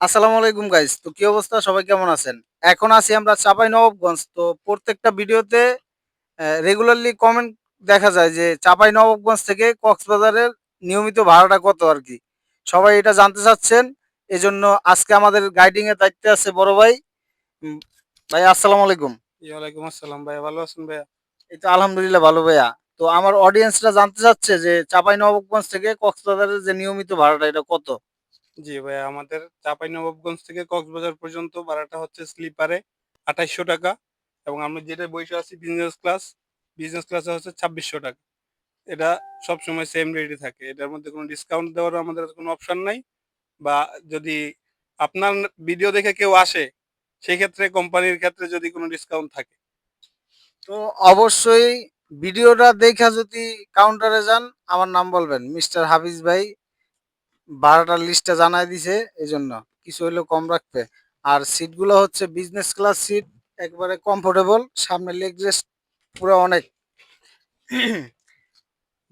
আসসালামু আলাইকুম গাইস। তো কি অবস্থা? সবাই কেমন আছেন? এখন আছি আমরা চাঁপাইনবাবগঞ্জ। তো প্রত্যেকটা ভিডিওতে রেগুলারলি কমেন্ট দেখা যায় যে চাঁপাইনবাবগঞ্জ থেকে কক্সবাজারের নিয়মিত ভাড়াটা কত আরকি। সবাই এটা জানতে চাচ্ছেন। এজন্য আজকে আমাদের গাইডিং এর দায়িত্বে আছে বড় ভাই। উম ভাই আসসালামু আলাইকুম। ওয়ালাইকুম আসসালাম ভাইয়া, ভালো আছেন ভাইয়া? এই তো আলহামদুলিল্লাহ ভালো ভাইয়া। তো আমার অডিয়েন্সরা জানতে চাচ্ছে যে চাঁপাইনবাবগঞ্জ থেকে কক্সবাজারের যে নিয়মিত ভাড়াটা এটা কত? জি ভাইয়া, আমাদের চাঁপাইনবাবগঞ্জ থেকে কক্সবাজার পর্যন্ত ভাড়াটা হচ্ছে স্লিপারে ২৮০০ টাকা, এবং আমরা যেটা বসে আছি বিজনেস ক্লাসে হচ্ছে ২৬০০ টাকা। এটা সবসময় সেম রেটই থাকে, এটার মধ্যে কোনো ডিসকাউন্ট দেওয়ার আমাদের কোনো অপশন নাই। বা যদি আপনার ভিডিও দেখে কেউ আসে, সেই ক্ষেত্রে কোম্পানির ক্ষেত্রে যদি কোনো ডিসকাউন্ট থাকে। তো অবশ্যই ভিডিওটা দেখা যদি কাউন্টারে যান আমার নাম বলবেন মিস্টার হাফিজ ভাই ভাড়াটার লিস্টটা জানাই দিছে এই জন্য কিছু হইলেও কম রাখবে। আর সিটগুলো হচ্ছে বিজনেস ক্লাস সিট, একবারে কমফোর্টেবল, সামনে লেগ রেস্ট পুরো অনেক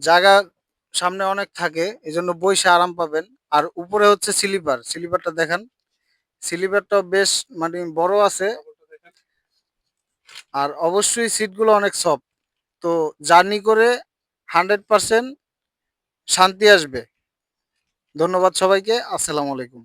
জায়গা সামনে অনেক থাকে, এই জন্য বইসে আরাম পাবেন। আর উপরে হচ্ছে স্লিপার, স্লিপারটা দেখান, স্লিপারটা বেশ মানে বড় আছে। আর অবশ্যই সিটগুলো অনেক সফট। তো জার্নি করে 100% শান্তি আসবে। ধন্যবাদ সবাইকে। আসসালামু আলাইকুম।